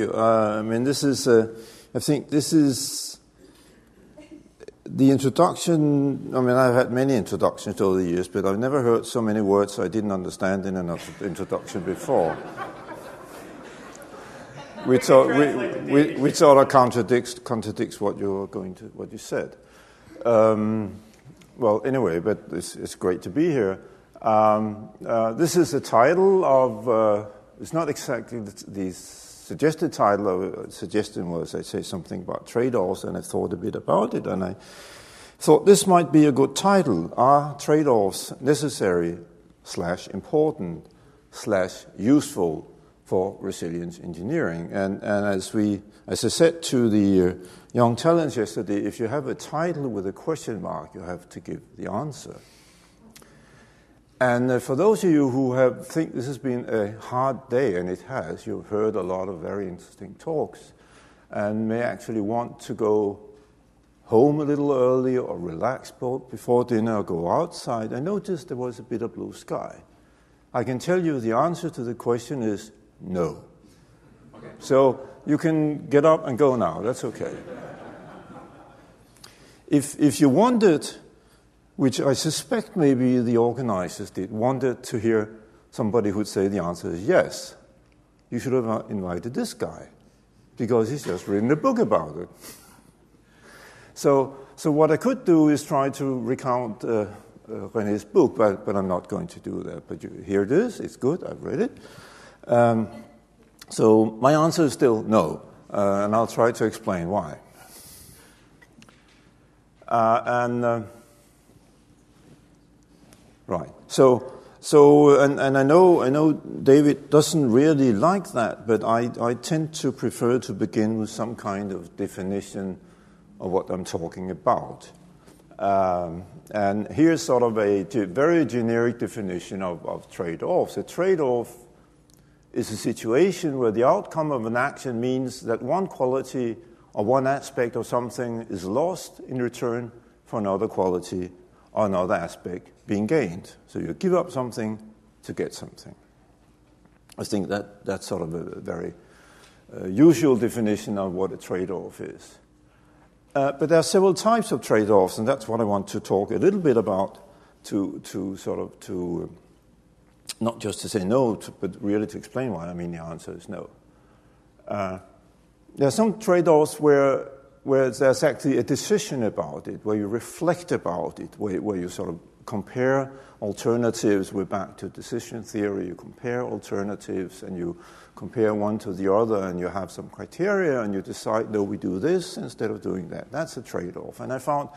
you. I think this is the introduction. I mean, I've had many introductions over the years, but I've never heard so many words I didn't understand in an introduction before. Which sort of contradicts what you said. Well, anyway, but it's great to be here. This is the title of. It's not exactly the suggested title. Suggestion was I say something about trade-offs, and I thought a bit about it, and I thought this might be a good title. Are trade-offs necessary / important / useful for resilience engineering? And as I said to the young talents yesterday, if you have a title with a question mark, you have to give the answer. And for those of you who think this has been a hard day, and it has, you've heard a lot of very interesting talks, and may actually want to go home a little early or relax before dinner or go outside, I noticed there was a bit of blue sky. I can tell you the answer to the question is no. Okay. So you can get up and go now. That's okay. If you wanted, which I suspect maybe the organizers wanted to hear somebody who'd say the answer is yes, you should have invited this guy, because he's just written a book about it. So what I could do is try to recount René's book, but I'm not going to do that. But here it is. It's good. I've read it. So my answer is still no, and I'll try to explain why. Right. So I know David doesn't really like that, but I tend to prefer to begin with some kind of definition of what I'm talking about. And here's sort of a very generic definition of trade-offs. A trade-off is a situation where the outcome of an action means that one quality or one aspect of something is lost in return for another quality or another aspect being gained. So you give up something to get something. I think that's sort of a very usual definition of what a trade-off is. But there are several types of trade-offs, and that's what I want to talk a little bit about to not just to say no, but really to explain why. I mean, the answer is no. There are some trade-offs where there's actually a decision about it, where you reflect about it, where you sort of compare alternatives. We're back to decision theory. You compare alternatives, and you compare one to the other, and you have some criteria, and you decide, no, we do this instead of doing that. That's a trade-off. And I found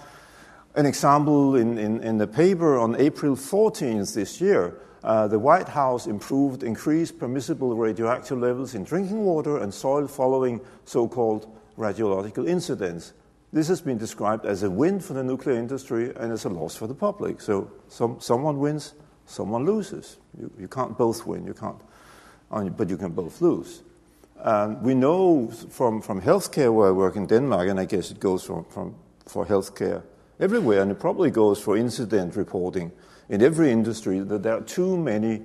an example in the paper on April 14th this year. The White House increased permissible radioactive levels in drinking water and soil following so-called radiological incidents. This has been described as a win for the nuclear industry and as a loss for the public. So someone wins, someone loses. You can't both win, but you can both lose. We know from healthcare, where I work in Denmark, and I guess it goes for healthcare everywhere, and it probably goes for incident reporting in every industry, that there are too many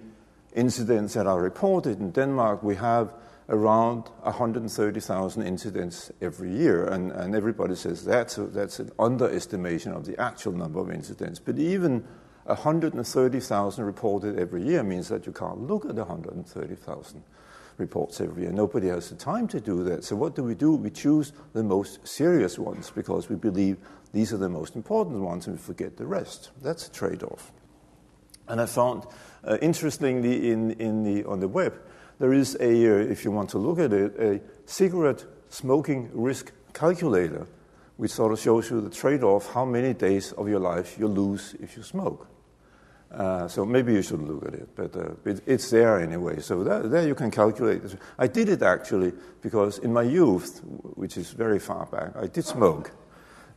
incidents that are reported. In Denmark, we have around 130,000 incidents every year, and everybody says that's an underestimation of the actual number of incidents. But even 130,000 reported every year means that you can't look at 130,000 reports every year. Nobody has the time to do that. So what do? We choose the most serious ones because we believe these are the most important ones, and we forget the rest. That's a trade-off. And I found, interestingly, on the web, there is if you want to look at it, a cigarette smoking risk calculator, which sort of shows you the trade-off, how many days of your life you lose if you smoke. So maybe you should look at it, but it's there anyway. So there you can calculate. I did it actually because in my youth, which is very far back, I did smoke.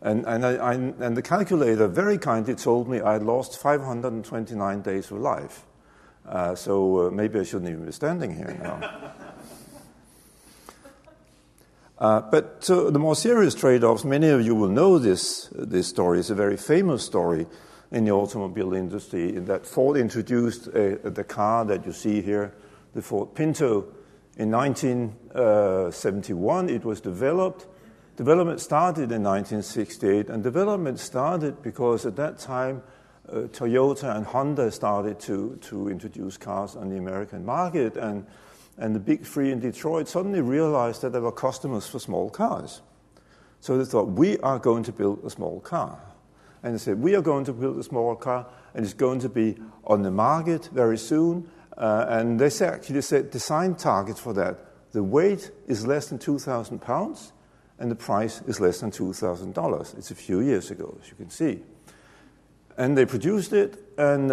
And the calculator very kindly told me I lost 529 days of life. So maybe I shouldn't even be standing here now. But so the more serious trade-offs, many of you will know this story. It's a very famous story in the automobile industry, in that Ford introduced the car that you see here, the Ford Pinto, In 1971, it was developed. Development started in 1968, and development started because at that time, Toyota and Honda started to introduce cars on the American market, and the big three in Detroit suddenly realized that there were customers for small cars. So they thought, we are going to build a small car. And they said, we are going to build a small car, and it's going to be on the market very soon. And they actually set design targets for that. The weight is less than 2,000 pounds, and the price is less than $2,000. It's a few years ago, as you can see. And they produced it, and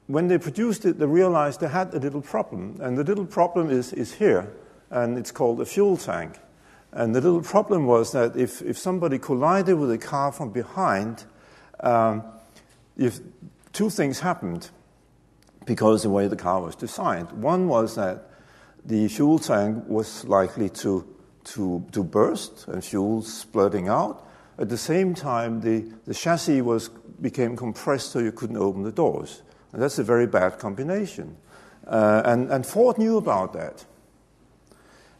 when they produced it, they realized they had a little problem. And the little problem is here, and it's called a fuel tank. And the little problem was that if somebody collided with a car from behind, if two things happened because of the way the car was designed. One was that the fuel tank was likely to burst and fuel splurting out. At the same time, the chassis became compressed so you couldn't open the doors. And that's a very bad combination. And Ford knew about that.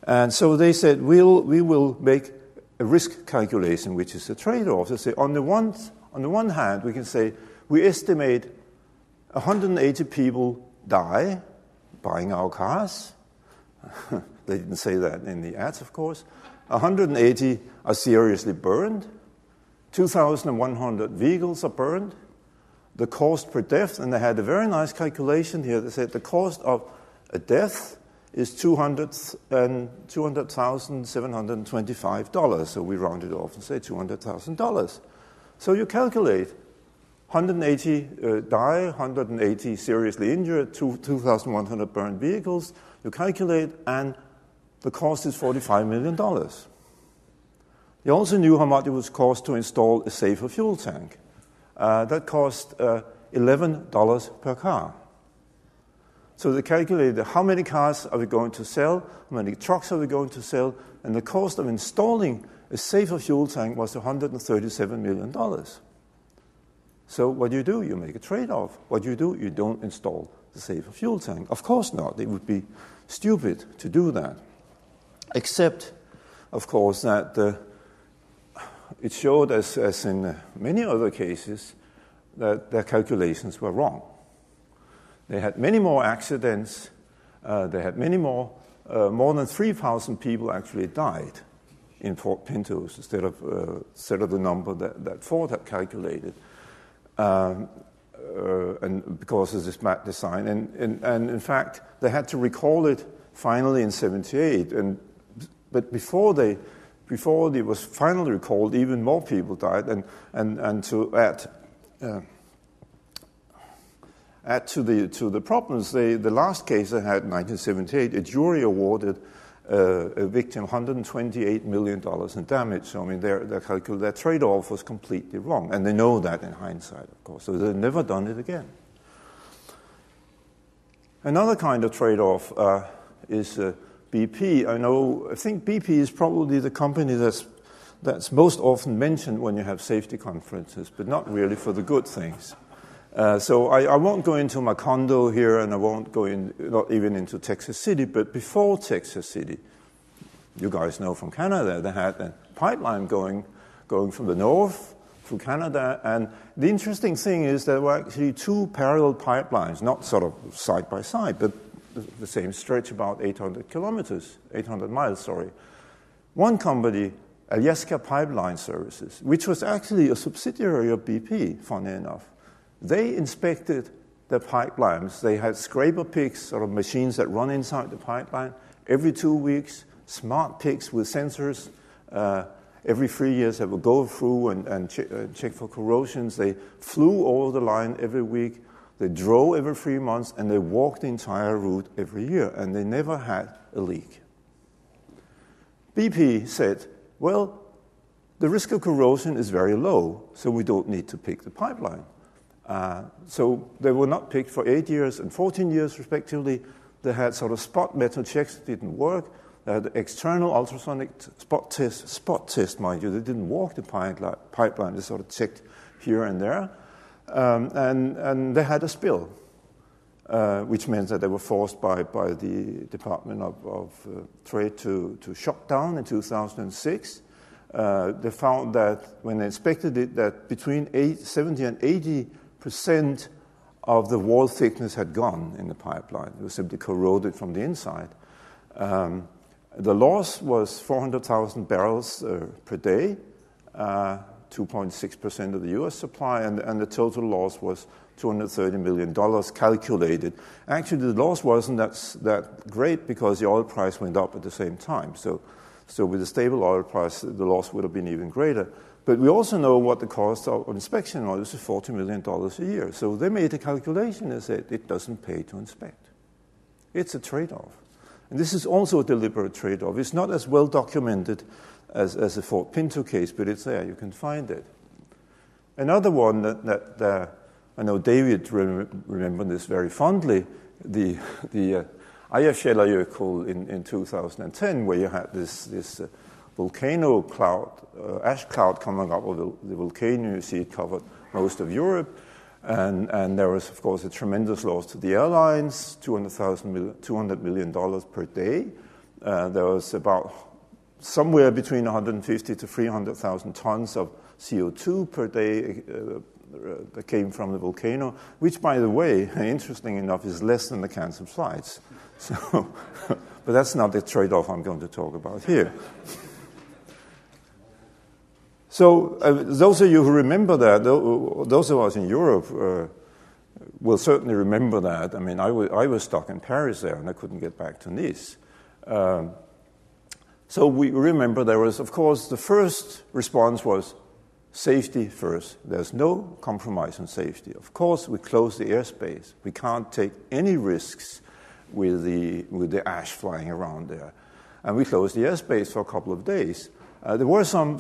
And so they said, we will make a risk calculation, which is a trade-off. They say, on the one hand, we can say, we estimate 180 people die buying our cars. They didn't say that in the ads, of course. 180 are seriously burned. 2,100 vehicles are burned. The cost per death, and they had a very nice calculation here. They said the cost of a death is $200,725. So we round it off and say $200,000. So you calculate 180 die, 180 seriously injured, 2,100 burned vehicles. You calculate, and the cost is $45 million. They also knew how much it would cost to install a safer fuel tank. That cost $11 per car. So they calculated how many cars are we going to sell, how many trucks are we going to sell, and the cost of installing a safer fuel tank was $137 million. So what do? You make a trade-off. What do? You don't install the safer fuel tank. Of course not. It would be stupid to do that. Except, of course, that it showed, as in many other cases, that their calculations were wrong. They had many more accidents. They had many more than 3,000 people actually died in Ford Pintos instead of the number that Ford had calculated, and because of this bad design. And in fact, they had to recall it finally in '78. But before it was finally recalled, even more people died. And to add to the problems, the last case they had in 1978, a jury awarded a victim $128 million in damage. So I mean, their trade-off was completely wrong, and they know that in hindsight, of course. So they've never done it again. Another kind of trade-off is BP. I think BP is probably the company that's most often mentioned when you have safety conferences, but not really for the good things. So I won't go into Macondo here, and I won't go not even into Texas City, but before Texas City, you guys know from Canada, they had a pipeline going from the north through Canada, and the interesting thing is there were actually two parallel pipelines, not sort of side by side, but the same stretch, about 800 miles. One company, Alaska Pipeline Services, which was actually a subsidiary of BP, funny enough, they inspected the pipelines. They had scraper picks, sort of machines that run inside the pipeline, every 2 weeks, smart picks with sensors. Every 3 years, they would go through and check for corrosions. They flew over the line every week. They drove every 3 months, and they walked the entire route every year, and they never had a leak. BP said, well, the risk of corrosion is very low, so we don't need to pick the pipeline. So they were not picked for 8 years and 14 years, respectively. They had sort of spot metal checks that didn't work. They had external ultrasonic spot test, mind you. They didn't walk the pipeline. They sort of checked here and there. And they had a spill. which meant that they were forced by the Department of Trade to shut down in 2006. They found that when they inspected it, that between 70 and 80% of the wall thickness had gone in the pipeline. It was simply corroded from the inside. The loss was 400,000 barrels per day, 2.6% of the U.S. supply, and the total loss was $230 million calculated. Actually, the loss wasn't that great because the oil price went up at the same time. So with a stable oil price, the loss would have been even greater. But we also know what the cost of inspection was. It's $40 million a year. So they made a calculation and said it doesn't pay to inspect. It's a trade-off. And this is also a deliberate trade-off. It's not as well documented as the Fort Pinto case, but it's there. You can find it. Another one that I know David remembered this very fondly, the Eyjafjallajökull in 2010, where you had this volcano cloud, ash cloud coming up of the volcano. You see it covered most of Europe. And there was, of course, a tremendous loss to the airlines, $200 million per day. There was about somewhere between 150 to 300,000 tons of CO2 per day that came from the volcano, which, by the way, interesting enough, is less than the canceled flights. So, but that's not the trade-off I'm going to talk about here. So those of you who remember that, those of us in Europe will certainly remember that. I mean, I was stuck in Paris there, and I couldn't get back to Nice. So we remember there was, of course, the first response was safety first. There's no compromise on safety. Of course, we close the airspace. We can't take any risks with the ash flying around there. And we closed the airspace for a couple of days. There were some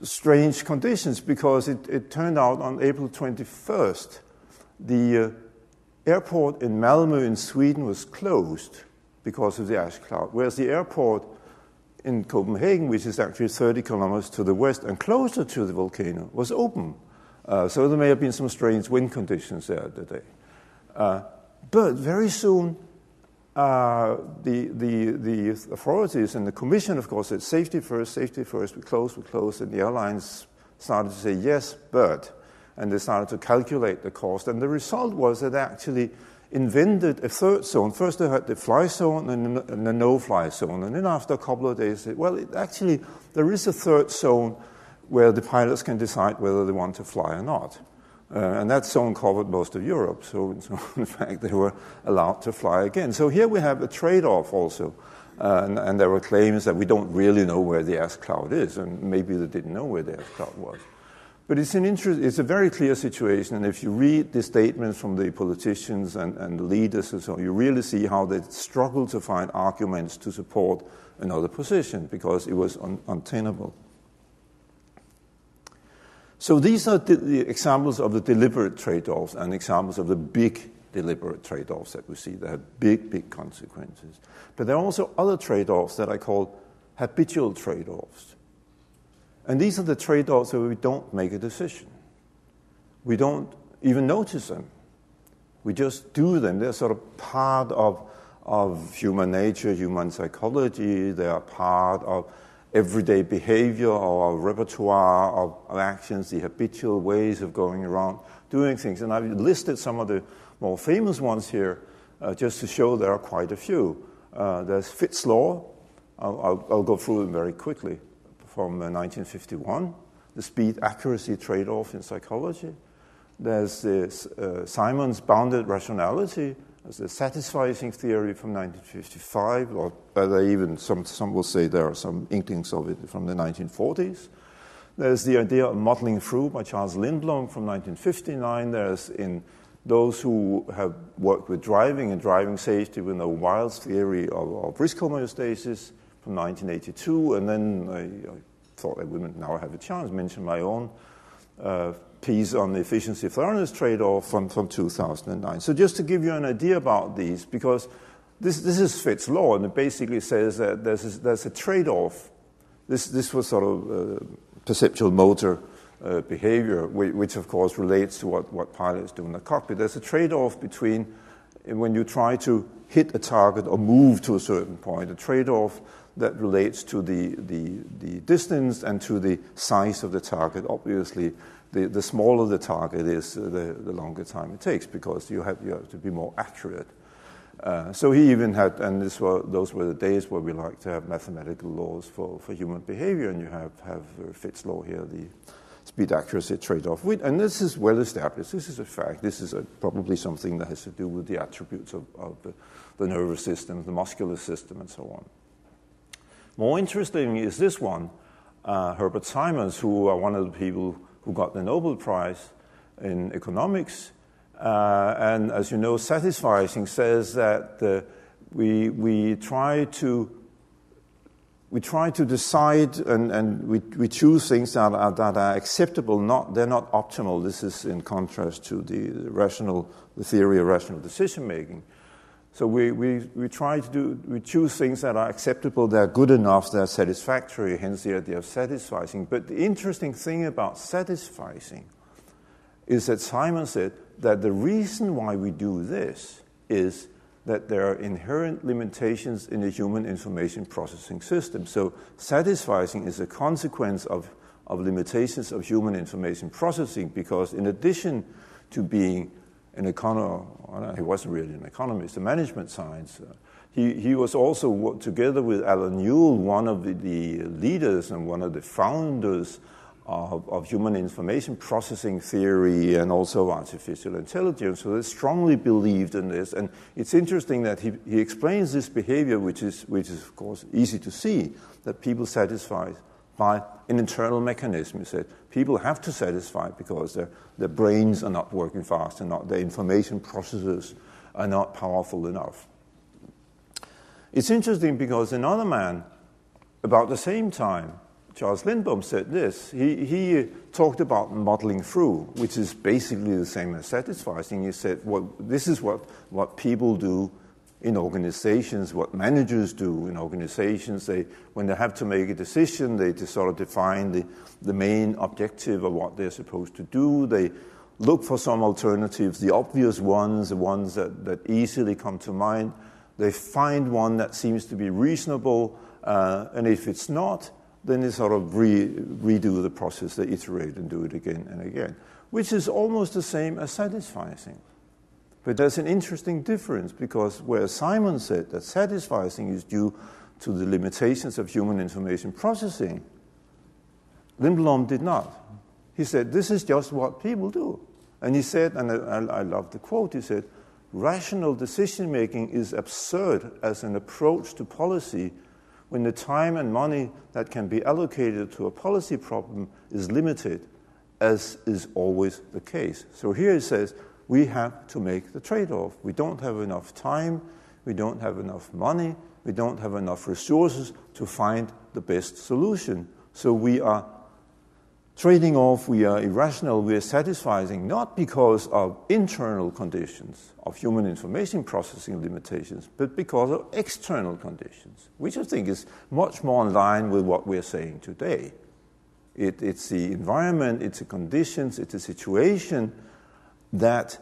strange conditions because it turned out on April 21st, the airport in Malmö in Sweden was closed because of the ash cloud, whereas the airport in Copenhagen, which is actually 30 kilometers to the west and closer to the volcano, was open. So there may have been some strange wind conditions there that day. But very soon, the authorities and the commission, of course, said safety first, we close, and the airlines started to say yes, but, and they started to calculate the cost. And the result was that they actually invented a third zone. First they had the fly zone and the no-fly zone. And then after a couple of days, they said, well, actually, there is a third zone where the pilots can decide whether they want to fly or not. And that zone covered most of Europe. So in fact, they were allowed to fly again. So here we have a trade-off also. And there were claims that we don't really know where the ash cloud is. And maybe they didn't know where the ash cloud was. But it's a very clear situation, and if you read the statements from the politicians and the leaders and so on, you really see how they struggle to find arguments to support another position because it was untenable. So these are the examples of the deliberate trade-offs and examples of the big deliberate trade-offs that we see that have big consequences. But there are also other trade-offs that I call habitual trade-offs. And these are the trade-offs where we don't make a decision. We don't even notice them. We just do them. They're sort of part of human nature, human psychology. They are part of everyday behavior or our repertoire of actions, the habitual ways of going around doing things. And I've listed some of the more famous ones here just to show there are quite a few. There's Fitts' Law. I'll go through them very quickly. From 1951, the speed-accuracy trade-off in psychology. There's this Simon's bounded rationality. There's the satisficing theory from 1955, or even some will say there are some inklings of it from the 1940s. There's the idea of modeling through by Charles Lindblom from 1959. There's in those who have worked with driving and driving safety with the Wiles theory of risk homeostasis from 1982, and then I thought I wouldn't now have a chance to mention my own piece on the efficiency thoroughness trade-off from 2009. So just to give you an idea about these, because this is Fitts' Law, and it basically says that there's a trade-off. This was sort of perceptual motor behavior, which of course relates to what pilots do in the cockpit. There's a trade-off between when you try to hit a target or move to a certain point, a trade-off that relates to the distance and to the size of the target. Obviously, the smaller the target is, the longer time it takes, because you have to be more accurate. So he even had, and those were the days where we like to have mathematical laws for human behavior, and you have Fitts law here, the speed accuracy trade-off. And this is well established. This is a fact. This is probably something that has to do with the attributes of the nervous system, the muscular system, and so on. More interesting is this one, Herbert Simons, who are one of the people who got the Nobel Prize in economics. And as you know, satisficing says that we try to decide and we choose things that are acceptable. They're not optimal. This is in contrast to the theory of rational decision making. So we choose things that are acceptable, they're good enough, they're satisfactory, hence the idea of satisficing. But the interesting thing about satisficing is that Simon said that the reason why we do this is that there are inherent limitations in the human information processing system. So satisficing is a consequence of limitations of human information processing, because in addition to being an economist, he wasn't really an economist, a management science. He was also, together with Alan Newell, one of the leaders and one of the founders of human information processing theory and also artificial intelligence. So they strongly believed in this. And it's interesting that he explains this behavior, which is of course easy to see, that people satisfy by an internal mechanism. He said people have to satisfy because their brains are not working fast enough, their information processors are not powerful enough. It's interesting because another man, about the same time, Charles Lindblom, said this. He talked about modeling through, which is basically the same as satisficing. He said, well, this is what people do in organizations, what managers do in organizations. When they have to make a decision, they just sort of define the main objective of what they're supposed to do. They look for some alternatives, the obvious ones, the ones that easily come to mind. They find one that seems to be reasonable, and if it's not, then they sort of redo the process. They iterate and do it again and again, which is almost the same as satisficing. But there's an interesting difference, because where Simon said that satisficing is due to the limitations of human information processing, Lindblom did not. He said, this is just what people do. And he said, and I love the quote, he said, rational decision-making is absurd as an approach to policy when the time and money that can be allocated to a policy problem is limited, as is always the case. So here he says, we have to make the trade-off. We don't have enough time, we don't have enough money, we don't have enough resources to find the best solution. So we are trading off, we are irrational, we are satisficing, not because of internal conditions, of human information processing limitations, but because of external conditions, which I think is much more in line with what we're saying today. It's the environment, it's the conditions, it's a situation that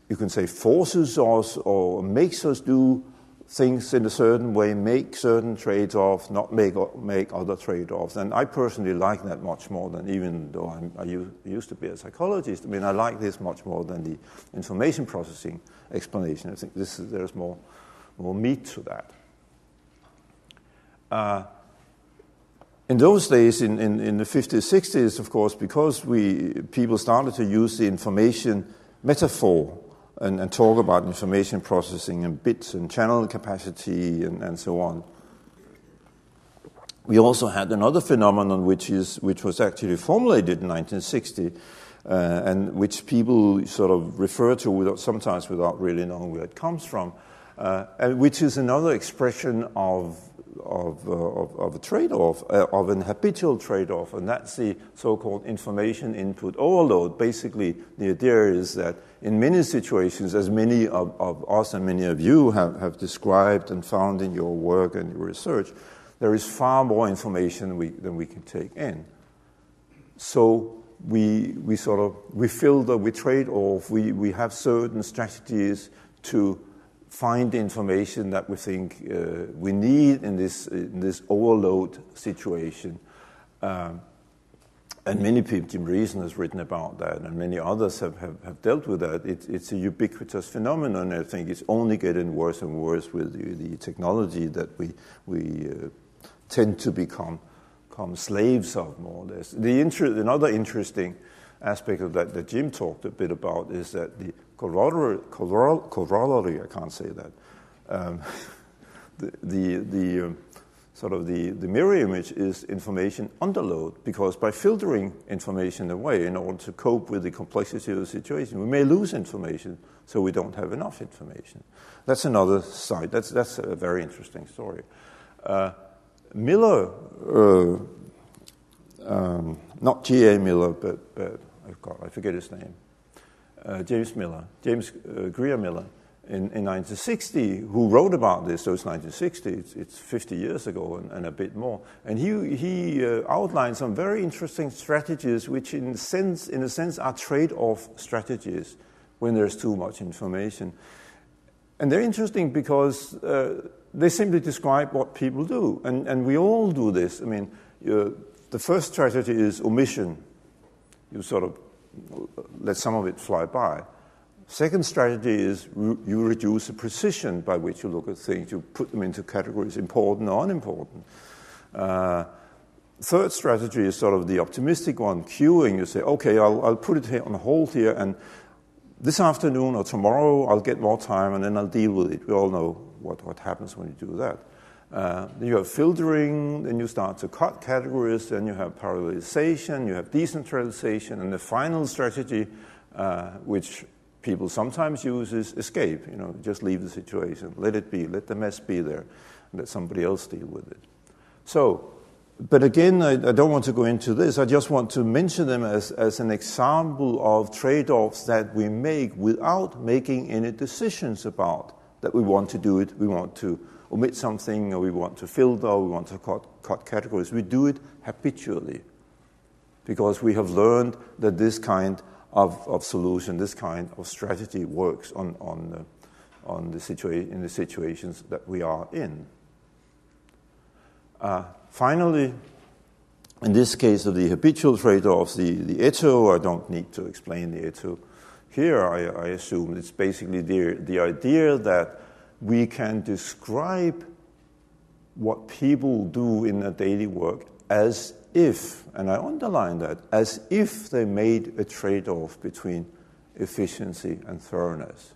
you can say forces us or makes us do things in a certain way, make certain trade-offs, not make other trade-offs. And I personally like that much more than, even though I used to be a psychologist, I mean, I like this much more than the information processing explanation. I think there's more meat to that. In those days, in the 50s, 60s, of course, because people started to use the information metaphor and talk about information processing and bits and channel capacity and so on. We also had another phenomenon which was actually formulated in 1960 and which people sort of refer to sometimes without really knowing where it comes from, and which is another expression of a trade-off, of an habitual trade-off, and that's the so-called information input overload. Basically, the idea is that in many situations, as many of us and many of you have described and found in your work and your research, there is far more information than we can take in. So we filter, we trade off, we have certain strategies to find the information that we think we need in this overload situation. And many people, Jim Reason has written about that, and many others have dealt with that. It's a ubiquitous phenomenon. I think it's only getting worse and worse with the technology that we tend to become slaves of, more or less. Another interesting aspect of that Jim talked a bit about is that the corollary, I can't say that, the mirror image is information underload, because by filtering information away in order to cope with the complexity of the situation, we may lose information, so we don't have enough information. That's another side. That's a very interesting story. Miller, not G.A. Miller, but I forget his name, James Greer Miller, in 1960, who wrote about this. So it's 1960, it's 50 years ago and a bit more. And he outlined some very interesting strategies, which in a sense are trade-off strategies when there's too much information. And they're interesting because they simply describe what people do. And we all do this. I mean, the first strategy is omission. You sort of let some of it fly by. Second strategy is you reduce the precision by which you look at things. You put them into categories, important or unimportant. Third strategy is sort of the optimistic one, queuing. You say, okay, I'll put it here on hold here, and this afternoon or tomorrow I'll get more time, and then I'll deal with it. We all know what happens when you do that. Then you have filtering, then you start to cut categories, then you have parallelization, you have decentralization, and the final strategy, which people sometimes use, is escape. Just leave the situation, let it be, let the mess be there, and let somebody else deal with it. So, but again, I don't want to go into this. I just want to mention them as an example of trade-offs that we make without making any decisions about that we want to do it, we want to omit something, or we want to filter, or we want to cut categories. We do it habitually because we have learned that this kind of solution, this kind of strategy works in the situations that we are in. Finally, in this case of the habitual trade-offs, the Eto, I don't need to explain the Eto here. I assume it's basically the idea that we can describe what people do in their daily work as if, and I underline that, as if they made a trade-off between efficiency and thoroughness.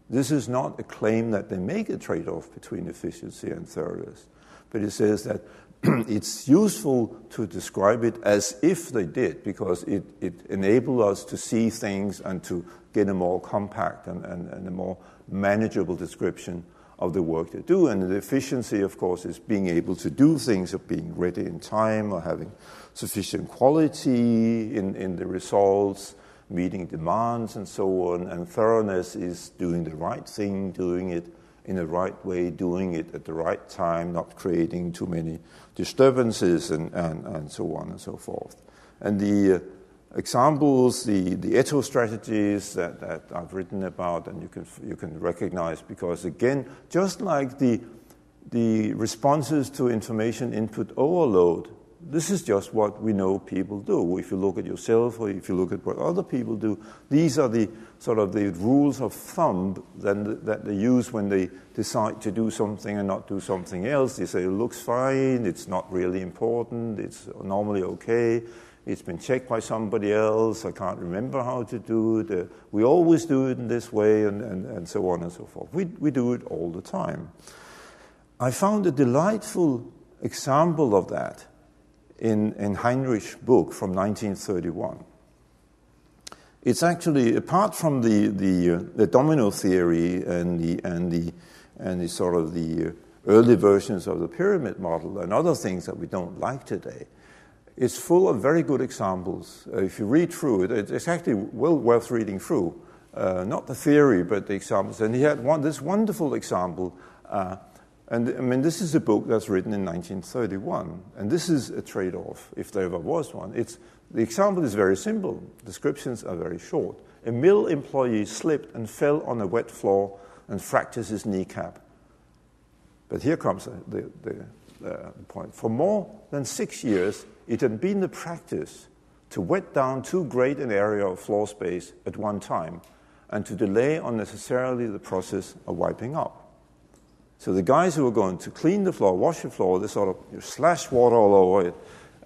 This is not a claim that they make a trade-off between efficiency and thoroughness, but it says that it's useful to describe it as if they did, because it enables us to see things and to get a more compact and a more manageable description of the work they do. And the efficiency, of course, is being able to do things, of being ready in time, or having sufficient quality in the results, meeting demands, and so on. And thoroughness is doing the right thing, doing it in the right way, doing it at the right time, not creating too many disturbances, and so on and so forth. And the examples, the Eto strategies that I've written about, and you can recognize, because again, just like the responses to information input overload, this is just what we know people do. If you look at yourself, or if you look at what other people do, these are the sort of the rules of thumb that they use when they decide to do something and not do something else. They say it looks fine, it's not really important, it's normally okay. It's been checked by somebody else, I can't remember how to do it, we always do it in this way, and so on and so forth. We do it all the time. I found a delightful example of that in Heinrich's book from 1931. It's actually, apart from the domino theory and the sort of the early versions of the pyramid model and other things that we don't like today, it's full of very good examples. If you read through it, it's actually well worth reading through. Not the theory, but the examples. And he had this wonderful example And I mean, this is a book that's written in 1931, and this is a trade-off, if there ever was one. The example is very simple. Descriptions are very short. A mill employee slipped and fell on a wet floor and fractured his kneecap. But here comes the point. For more than 6 years, it had been the practice to wet down too great an area of floor space at one time and to delay unnecessarily the process of wiping up. So the guys who were going to clean the floor, wash the floor, they sort of slashed water all over it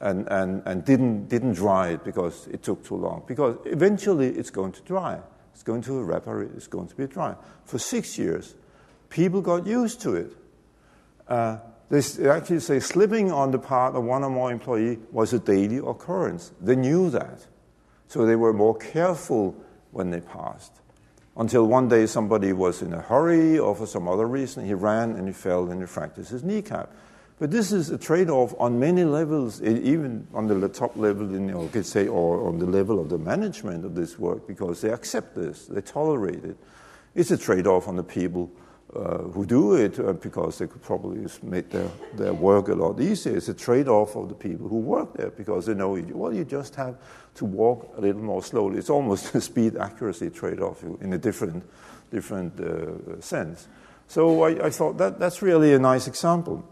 and didn't dry it because it took too long. Because eventually it's going to dry. It's going to evaporate. It's going to be dry. For 6 years, people got used to it. They actually say slipping on the part of one or more employee was a daily occurrence. They knew that. So they were more careful when they passed. Until one day somebody was in a hurry or for some other reason, he ran and he fell and he fractured his kneecap. But this is a trade-off on many levels, even on the top level, or on the level of the management of this work, because they accept this, they tolerate it. It's a trade-off on the people who do it because they could probably make their work a lot easier. It's a trade-off of the people who work there because they know, you just have to walk a little more slowly. It's almost a speed-accuracy trade-off in a different sense. So I thought that's really a nice example.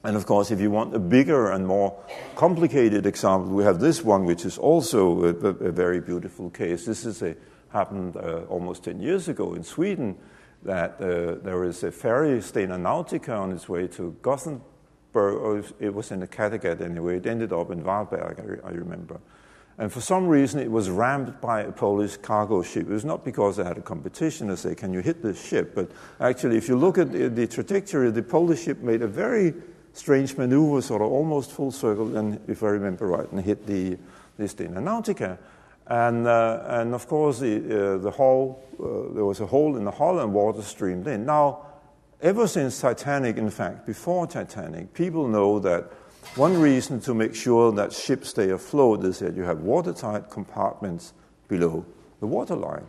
And of course, if you want a bigger and more complicated example, we have this one, which is also a very beautiful case. This happened almost 10 years ago in Sweden, that there is a ferry, Stena Nautica, on its way to Gothenburg. Or it was in the Kattegat anyway. It ended up in Varberg, I remember. And for some reason, it was rammed by a Polish cargo ship. It was not because they had a competition to say, can you hit this ship? But actually, if you look at the trajectory, the Polish ship made a very strange maneuver, sort of almost full circle, and if I remember right, and hit the Stena Nautica. And of course, the hull, there was a hole in the hull and water streamed in. Now, ever since Titanic, in fact, before Titanic, people know that one reason to make sure that ships stay afloat is that you have watertight compartments below the waterline,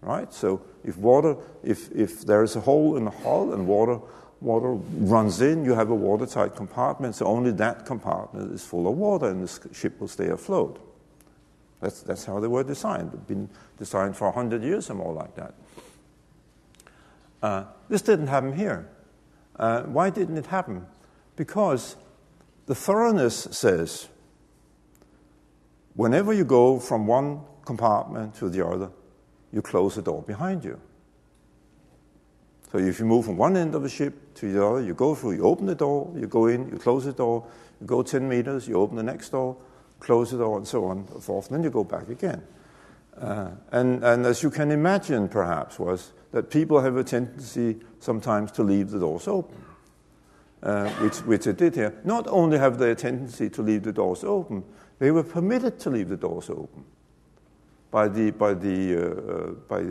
right? So if there is a hole in the hull and water runs in, you have a watertight compartment, so only that compartment is full of water and the ship will stay afloat. That's how they were designed. They've been designed for 100 years or more like that. This didn't happen here. Why didn't it happen? Because the thoroughness says, whenever you go from one compartment to the other, you close the door behind you. So if you move from one end of the ship to the other, you go through, you open the door, you go in, you close the door, you go 10 meters, you open the next door, close the door, and so on and so forth, and then you go back again. And as you can imagine, perhaps, was that people have a tendency sometimes to leave the doors open, which they did here. Not only have they a tendency to leave the doors open, they were permitted to leave the doors open by the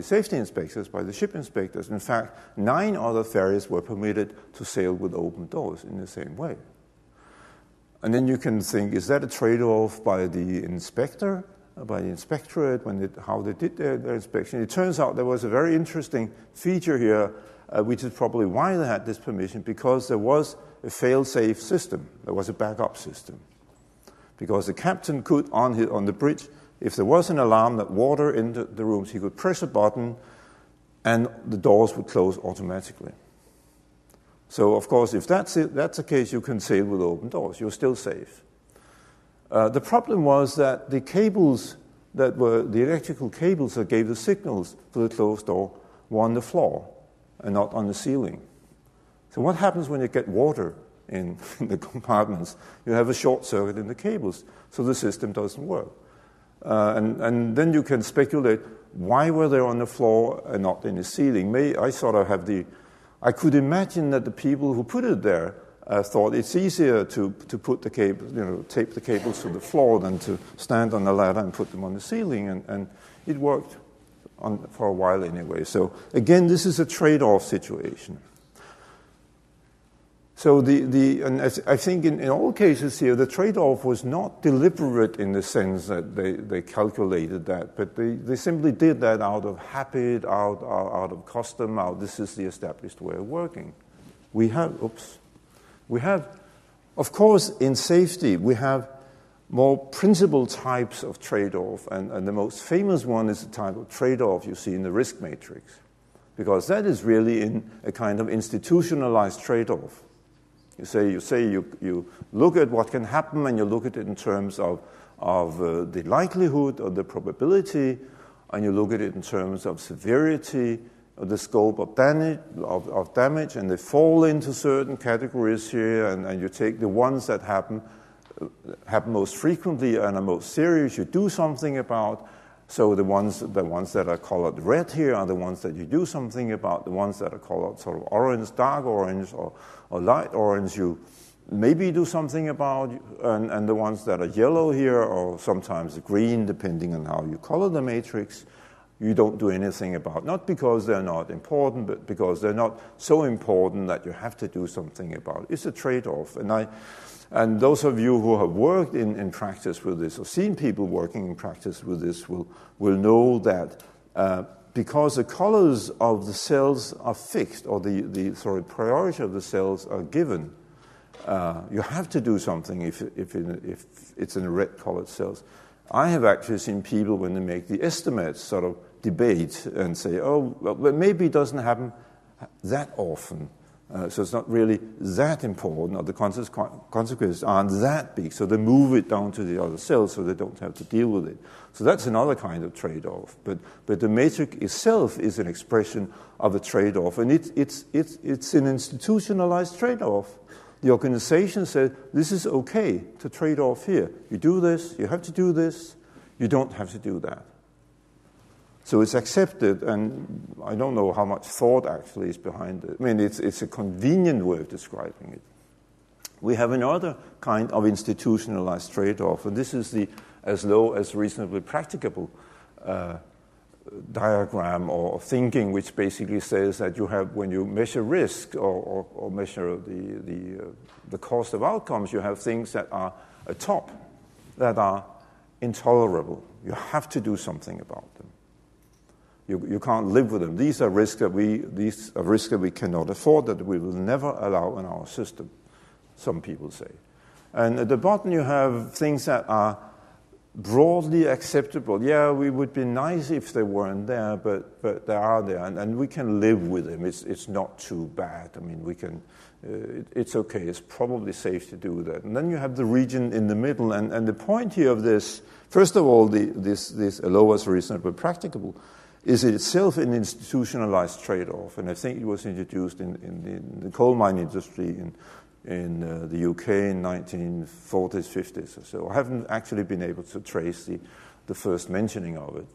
safety inspectors, by the ship inspectors. In fact, 9 other ferries were permitted to sail with open doors in the same way. And then you can think, is that a trade-off by the inspector, by the inspectorate, how they did their inspection? It turns out there was a very interesting feature here, which is probably why they had this permission, because there was a fail-safe system. There was a backup system. Because the captain could, on the bridge, if there was an alarm that water entered the rooms, he could press a button and the doors would close automatically. So, of course, if that's the case, you can sail with open doors. You're still safe. The problem was that the cables the electrical cables that gave the signals for the closed door were on the floor and not on the ceiling. So what happens when you get water in the compartments? You have a short circuit in the cables, so the system doesn't work. And then you can speculate, why were they on the floor and not in the ceiling? I could imagine that the people who put it there thought it's easier to put the cable, tape the cables to the floor than to stand on the ladder and put them on the ceiling, and it worked for a while anyway. So again, this is a trade-off situation. So and I think in all cases here, the trade-off was not deliberate in the sense that they calculated that, but they simply did that out of habit, out of custom, this is the established way of working. we have, of course, in safety, we have more principal types of trade-off, and the most famous one is the type of trade-off you see in the risk matrix, because that is really in a kind of institutionalized trade-off. You look at what can happen, and you look at it in terms of the likelihood or the probability, and you look at it in terms of severity, or the scope of damage, and they fall into certain categories here, and you take the ones that happen most frequently and are most serious, you do something about. So the ones that are colored red here are the ones that you do something about. The ones that are colored sort of orange, dark orange, or light orange, you maybe do something about. And the ones that are yellow here, or sometimes green, depending on how you color the matrix, you don't do anything about. Not because they're not important, but because they're not so important that you have to do something about it. It's a trade-off. And those of you who have worked in practice with this, or seen people working in practice with this, will know that because the colors of the cells are fixed, or the priority of the cells are given, you have to do something if it's in the red-colored cells. I have actually seen people, when they make the estimates, sort of debate and say, oh, well, maybe it doesn't happen that often. So it's not really that important, or the consequences aren't that big, so they move it down to the other cells so they don't have to deal with it. So that's another kind of trade-off. But the matrix itself is an expression of a trade-off, and it's an institutionalized trade-off. The organization says, this is okay to trade off here. You do this, you have to do this, you don't have to do that. So it's accepted, and I don't know how much thought actually is behind it. I mean, it's a convenient way of describing it. We have another kind of institutionalized trade-off, and this is the as low as reasonably practicable diagram or thinking, which basically says that you have, when you measure risk or measure the cost of outcomes, you have things that are atop, that are intolerable. You have to do something about them. You can't live with them. These are risks that we cannot afford, that we will never allow in our system, some people say. And at the bottom you have things that are broadly acceptable. Yeah, we would be nice if they weren't there, but they are there, and we can live with them. It's not too bad. I mean, we can. It's okay. It's probably safe to do that. And then you have the region in the middle, and the point here of this, first of all, this lowest reasonable practicable, is itself an institutionalized trade-off, and I think it was introduced in the coal mine industry in the UK in 1940s, 50s or so. I haven't actually been able to trace the first mentioning of it.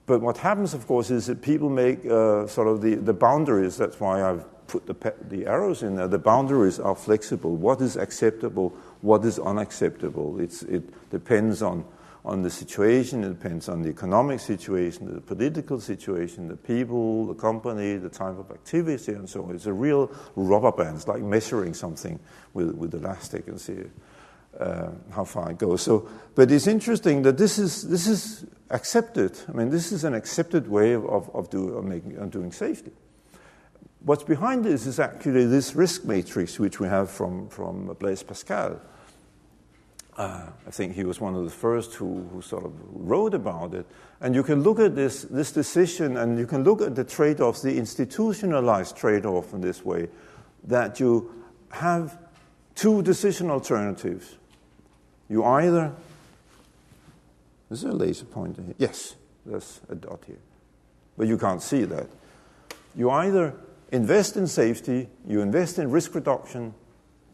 But what happens, of course, is that people make sort of the boundaries. That's why I've put the arrows in there. The boundaries are flexible. What is acceptable? What is unacceptable? It depends on the situation, it depends on the economic situation, the political situation, the people, the company, the type of activity, and so on. It's a real rubber band. It's like measuring something with elastic and see how far it goes. So, but it's interesting that this is accepted. I mean, this is an accepted way of doing safety. What's behind this is actually this risk matrix, which we have from Blaise Pascal. I think he was one of the first who sort of wrote about it. And you can look at this decision, and you can look at the trade-offs, the institutionalized trade-off in this way, that you have two decision alternatives. You either, is there a laser pointer here? Yes, there's a dot here. But you can't see that. You either invest in safety, you invest in risk reduction,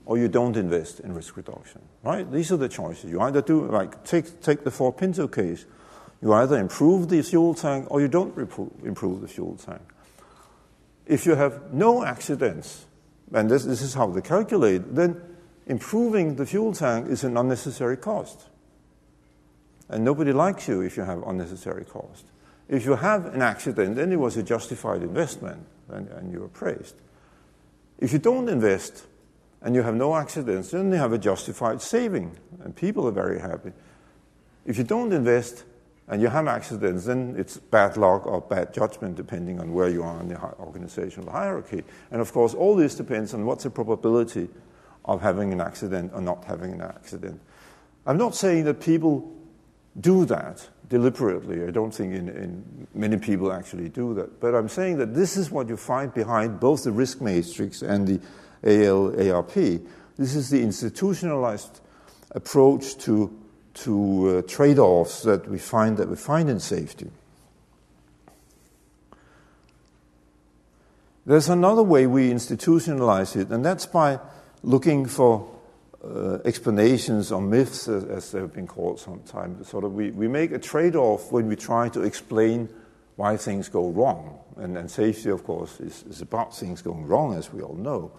or you don't invest in risk reduction, right? These are the choices. You either do, like, take the Ford Pinto case. You either improve the fuel tank or you don't improve the fuel tank. If you have no accidents, and this is how they calculate, then improving the fuel tank is an unnecessary cost. And nobody likes you if you have unnecessary cost. If you have an accident, then it was a justified investment, and you are praised. If you don't invest, and you have no accidents, then you have a justified saving, and people are very happy. If you don't invest, and you have accidents, then it's bad luck or bad judgment, depending on where you are in the organizational hierarchy. And of course, all this depends on what's the probability of having an accident or not having an accident. I'm not saying that people do that deliberately. I don't think many people actually do that. But I'm saying that this is what you find behind both the risk matrix and the ALARP. This is the institutionalized approach to trade-offs that we find in safety. There's another way we institutionalize it, and that's by looking for explanations or myths, as they've been called sometimes. Sort of we make a trade-off when we try to explain why things go wrong. And safety, of course, is about things going wrong, as we all know.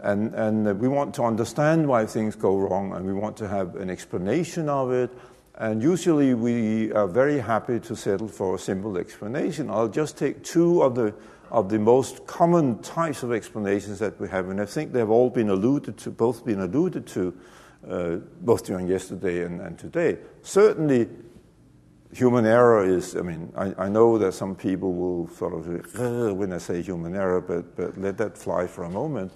And we want to understand why things go wrong, and we want to have an explanation of it. And usually we are very happy to settle for a simple explanation. I'll just take two of the most common types of explanations that we have, and I think they've all been alluded to, both during yesterday and today. Certainly, human error is, I know that some people will sort of, when I say human error, but let that fly for a moment.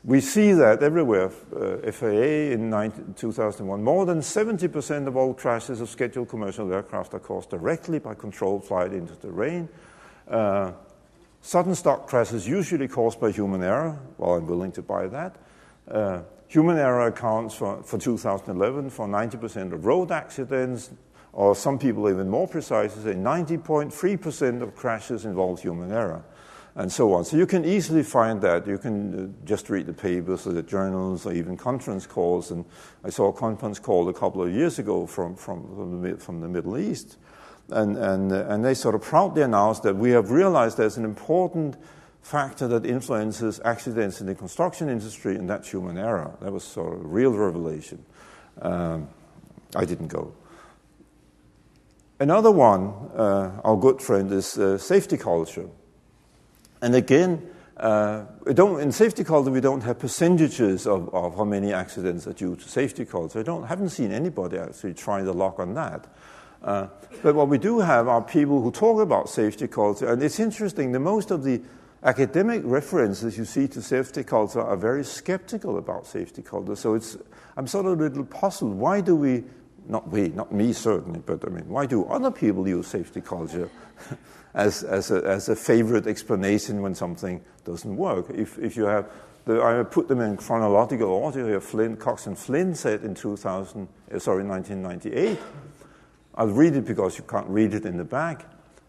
We see that everywhere. FAA in 2001, more than 70% of all crashes of scheduled commercial aircraft are caused directly by controlled flight into the rain. Sudden stock crashes usually caused by human error. Well, I'm willing to buy that. Human error accounts for 2011 for 90% of road accidents, or some people even more precise say 90.3% of crashes involve human error, and so on. So you can easily find that. You can just read the papers or the journals or even conference calls. And I saw a conference call a couple of years ago from the Middle East. And they sort of proudly announced that we have realized there's an important factor that influences accidents in the construction industry, and that's human error. That was sort of a real revelation. I didn't go. Another one, our good friend, is safety culture. And again, in safety culture, we don't have percentages of how many accidents are due to safety culture. Haven't seen anybody actually trying the luck on that. But what we do have are people who talk about safety culture. And it's interesting, most of the academic references you see to safety culture are very skeptical about safety culture. So I'm sort of a little puzzled. Why do we, not me certainly, but why do other people use safety culture as a favorite explanation when something doesn't work? If you have, I put them in chronological order here. Cox and Flynn said in 1998, I'll read it because you can't read it in the back.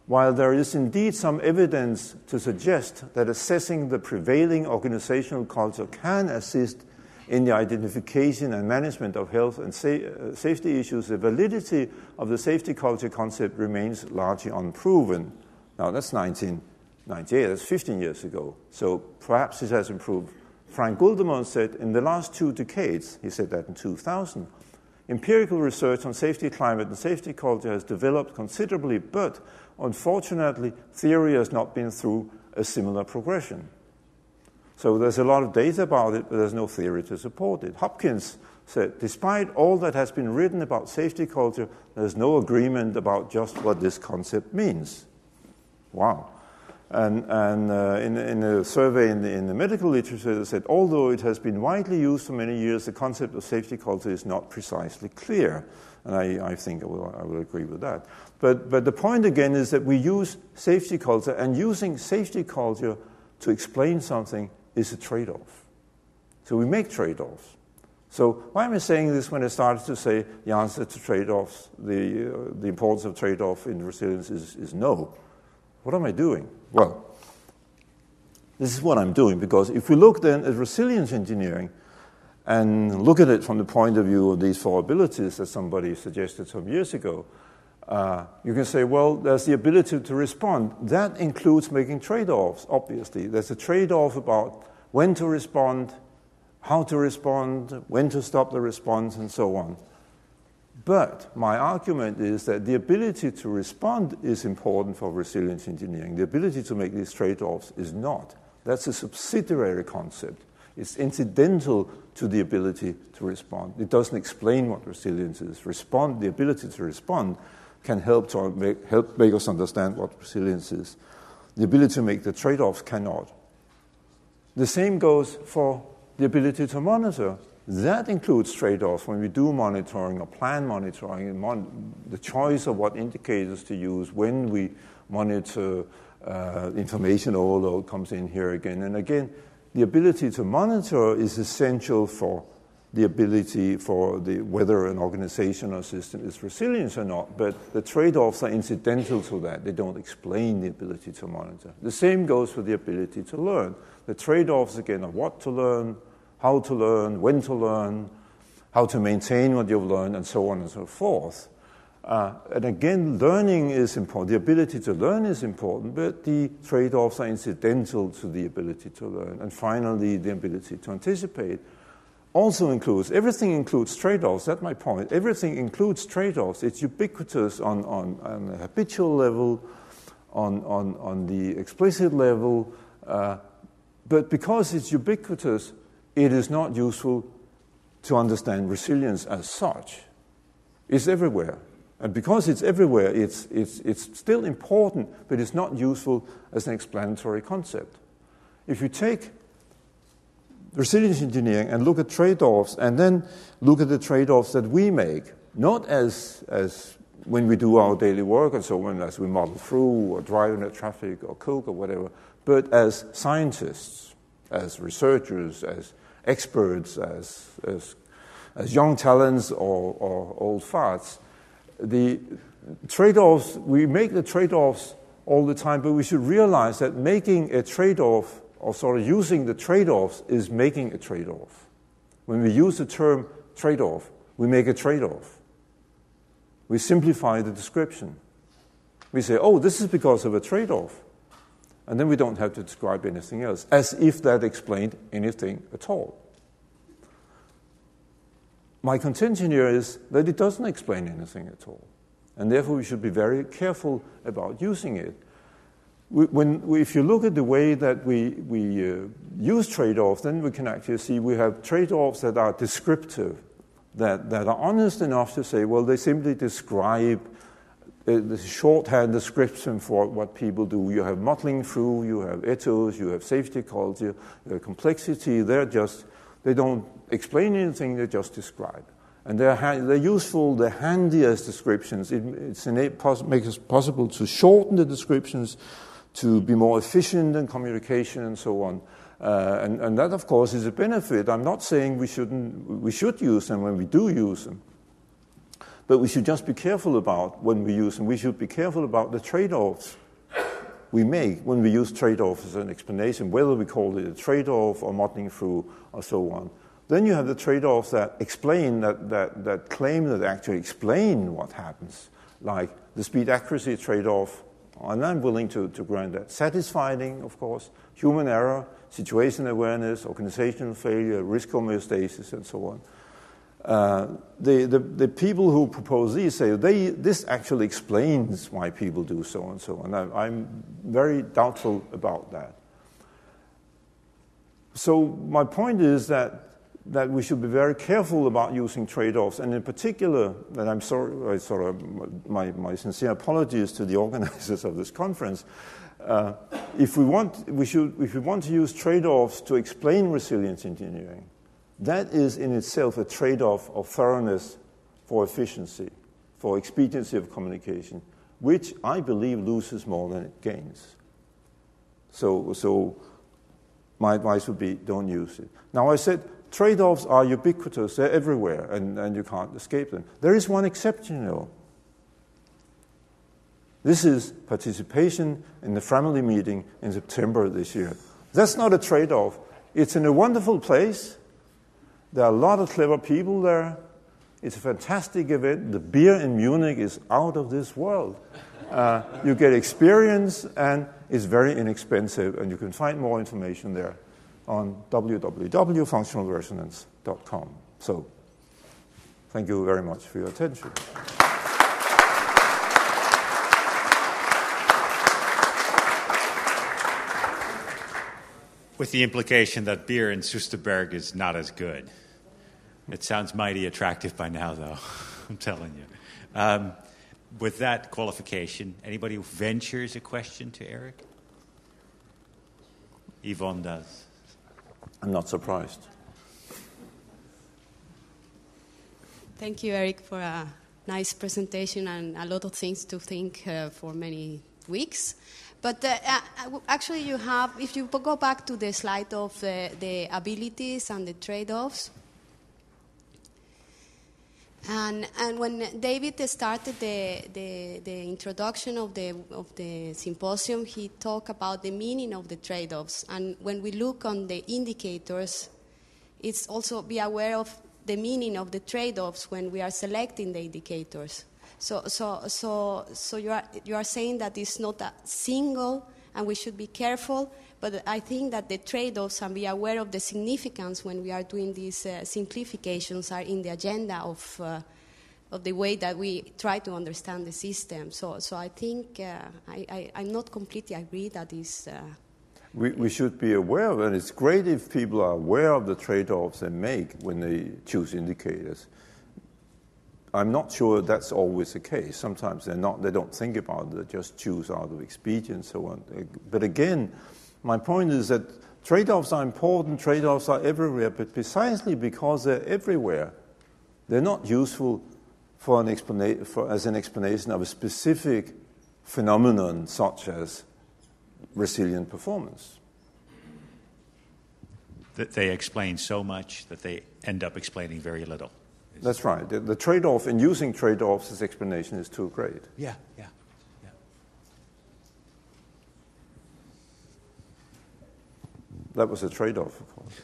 While there is indeed some evidence to suggest that assessing the prevailing organizational culture can assist in the identification and management of health and safety issues, the validity of the safety culture concept remains largely unproven. Now, that's 1998, that's 15 years ago. So perhaps it has improved. Frank Guldemont said, in the last 2 decades, he said that in 2000, empirical research on safety climate and safety culture has developed considerably, but unfortunately, theory has not been through a similar progression. So there's a lot of data about it, but there's no theory to support it. Hopkins said, despite all that has been written about safety culture, there's no agreement about just what this concept means. Wow. And in a survey in the medical literature, they said, although it has been widely used for many years, the concept of safety culture is not precisely clear. And I think I will agree with that. But the point again is that we use safety culture, and using safety culture to explain something is a trade-off. So we make trade-offs. So why am I saying this when I started to say the answer to trade-offs, the importance of trade-off in resilience is no? What am I doing? Well, this is what I'm doing, because if we look then at resilience engineering and look at it from the point of view of these 4 abilities that somebody suggested some years ago, you can say, well, there's the ability to respond. That includes making trade-offs, obviously. There's a trade-off about when to respond, how to respond, when to stop the response, and so on. But my argument is that the ability to respond is important for resilience engineering. The ability to make these trade-offs is not. That's a subsidiary concept. It's incidental to the ability to respond. It doesn't explain what resilience is. The ability to respond can help make us understand what resilience is. The ability to make the trade-offs cannot. The same goes for the ability to monitor. That includes trade-offs when we do monitoring or plan monitoring, and the choice of what indicators to use when we monitor. Information overload comes in here again and again. The ability to monitor is essential for the ability for whether an organization or system is resilient or not, but the trade-offs are incidental to that. They don't explain the ability to monitor. The same goes for the ability to learn. The trade-offs, again, are what to learn, how to learn, when to learn, how to maintain what you've learned, and so on and so forth. And again, learning is important. The ability to learn is important, but the trade-offs are incidental to the ability to learn. And finally, the ability to anticipate also includes, everything includes trade-offs. That's my point. Everything includes trade-offs. It's ubiquitous on a habitual level, on the explicit level. But because it's ubiquitous, it is not useful to understand resilience as such. It's everywhere. And because it's everywhere, it's still important, but it's not useful as an explanatory concept. If you take resilience engineering and look at trade-offs, and then look at the trade-offs that we make, not as when we do our daily work and so on, as we model through or drive in the traffic or cook or whatever, but as scientists, as researchers, as experts, as young talents or old farts. The trade-offs, we make the trade-offs all the time, but we should realize that making a trade-off, or sort of using the trade-offs, is making a trade-off. When we use the term trade-off, we make a trade-off. We simplify the description. We say, oh, this is because of a trade-off. And then we don't have to describe anything else, as if that explained anything at all. My contention here is that it doesn't explain anything at all, and therefore we should be very careful about using it. If you look at the way that we use trade-offs, then we can actually see we have trade-offs that are descriptive, that are honest enough to say, well, they simply describe the shorthand description for what people do. You have modeling through, you have ethos, you have safety culture, you have complexity. They don't explain anything, they just describe. And they're useful, they're handy as descriptions. It makes it possible to shorten the descriptions, to be more efficient in communication and so on. And that, of course, is a benefit. I'm not saying we should use them when we do use them. But we should just be careful about when we use them. We should be careful about the trade-offs we make when we use trade-off as an explanation, whether we call it a trade-off or modeling through or so on. Then you have the trade-offs that explain, that claim that actually explain what happens, like the speed-accuracy trade-off, and I'm willing to grant that. Satisfying, of course, human error, situation awareness, organizational failure, risk homeostasis, and so on. The people who propose these say this actually explains why people do so and so on. I'm very doubtful about that. So my point is that we should be very careful about using trade-offs, and in particular, and I'm sorry, my sincere apologies to the organizers of this conference. If we want to use trade-offs to explain resilience engineering, that is in itself a trade-off of thoroughness for efficiency, for expediency of communication, which I believe loses more than it gains. So my advice would be don't use it. Now I said trade-offs are ubiquitous, they're everywhere, and you can't escape them. There is one exception though. This is participation in the family meeting in September this year. That's not a trade-off. It's in a wonderful place. There are a lot of clever people there. It's a fantastic event. The beer in Munich is out of this world. You get experience, and it's very inexpensive, and you can find more information there on www.functionalresonance.com. So, thank you very much for your attention. With the implication that beer in Soesterberg is not as good. It sounds mighty attractive by now, though, I'm telling you. With that qualification, anybody who ventures a question to Erik? Yvonne does. I'm not surprised. Thank you, Erik, for a nice presentation and a lot of things to think for many weeks. But actually you have, if you go back to the slide of the abilities and the trade-offs, and when David started the introduction of the symposium, he talked about the meaning of the trade-offs. And when we look on the indicators, it's also be aware of the meaning of the trade-offs when we are selecting the indicators. So you are saying that it's not a single, and we should be careful. But I think that the trade-offs and be aware of the significance when we are doing these simplifications are in the agenda of the way that we try to understand the system. So I think I'm not completely agree that is. We should be aware of it. It's great if people are aware of the trade-offs they make when they choose indicators. I'm not sure that's always the case. Sometimes they don't think about it, they just choose out of expedience and so on. But again, my point is that trade-offs are important, trade-offs are everywhere, but precisely because they're everywhere, they're not useful for as an explanation of a specific phenomenon such as resilient performance. That they explain so much that they end up explaining very little. That's right. The trade-off in using trade-offs as explanation is too great. Yeah. That was a trade-off, of course.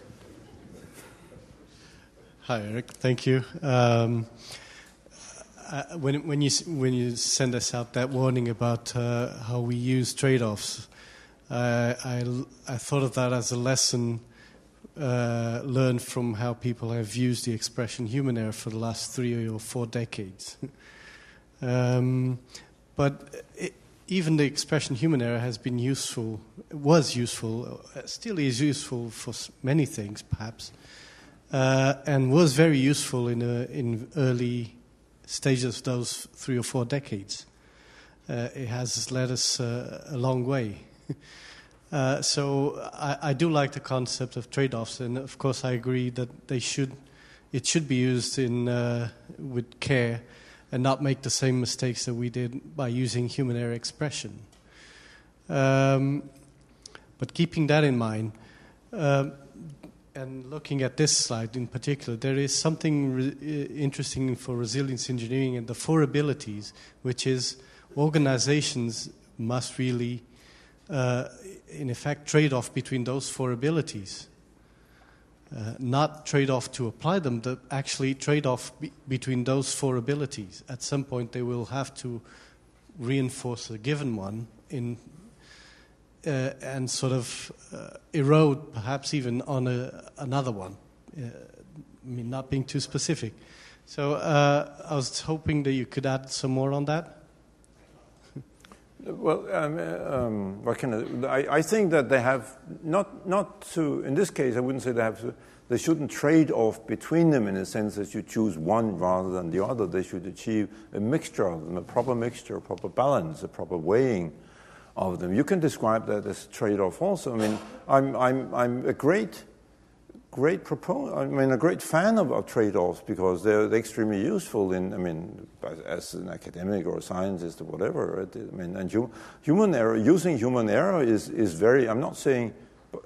Hi, Erik. Thank you. When you send us out that warning about how we use trade-offs, I thought of that as a lesson learned from how people have used the expression human error for the last 3 or 4 decades. But even the expression human error has been useful, was useful, still is useful for many things, perhaps, and was very useful in early stages of those 3 or 4 decades. It has led us a long way. So I do like the concept of trade-offs, and of course I agree that it should be used with care and not make the same mistakes that we did by using human error expression. But keeping that in mind, and looking at this slide in particular, there is something interesting for resilience engineering and the 4 abilities, which is organizations must really in effect, trade-off between those 4 abilities. Not trade-off to apply them, but actually trade-off between those 4 abilities. At some point, they will have to reinforce a given one and sort of erode, perhaps even on another one. Not being too specific. So I was hoping that you could add some more on that. Well, I think that they have not to. In this case, I wouldn't say they have to. They shouldn't trade off between them in a sense that you choose one rather than the other. They should achieve a mixture of them, a proper mixture, a proper balance, a proper weighing of them. You can describe that as trade-off also. I mean, I'm a great proponent. I mean, a great fan of trade-offs because they're extremely useful as an academic or a scientist or whatever. And human error, using human error is very. I'm not saying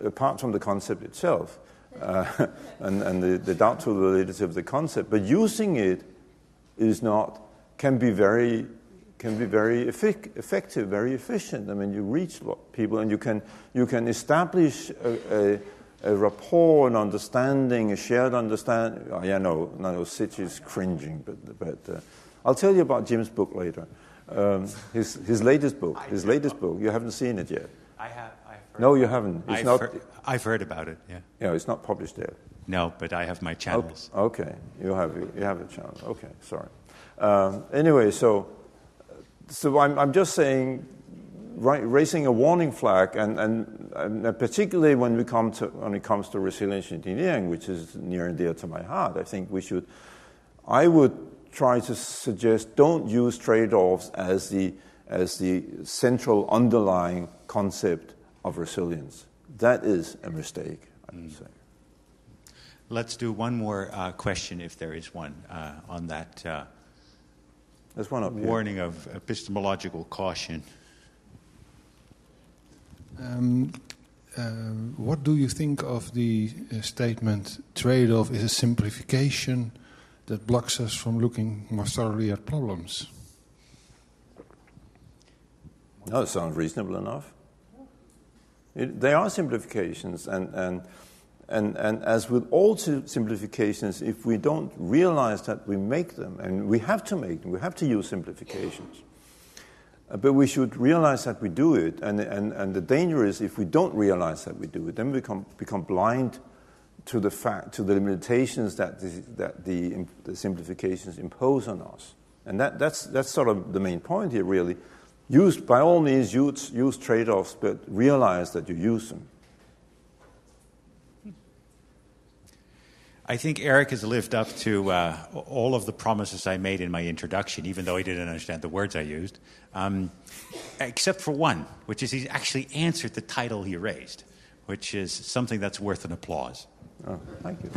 apart from the concept itself and the doubtful validity of the concept, but using it can be very effective, very efficient. I mean, you reach people and you can establish a rapport, an understanding, a shared understanding. Oh, yeah, no, Sitch is cringing, but I'll tell you about Jim's book later. His latest book. You haven't seen it yet. I have. No, you haven't. I've heard about it. Yeah. Yeah, it's not published yet. No, but I have my channels. Okay, you have a channel. Okay, sorry. Anyway, so I'm just saying raising a warning flag, and particularly when it comes to resilience engineering, which is near and dear to my heart. I think I would try to suggest don't use trade-offs as the central underlying concept of resilience. That is a mistake, I would say. Let's do one more question, if there is one, on that There's one up here. warning of epistemological caution. What do you think of the statement, trade-off is a simplification that blocks us from looking more thoroughly at problems? No, it sounds reasonable enough. They are simplifications, and as with all simplifications, if we don't realize that we make them, and we have to make them, we have to use simplifications, but we should realize that we do it, and the danger is if we don't realize that we do it, then we become blind to the limitations that the simplifications impose on us, and that's sort of the main point here, really. By all means, use trade-offs, but realize that you use them. I think Erik has lived up to all of the promises I made in my introduction, even though he didn't understand the words I used, except for one, which is he's actually answered the title he raised, which is something that's worth an applause. Oh, thank you.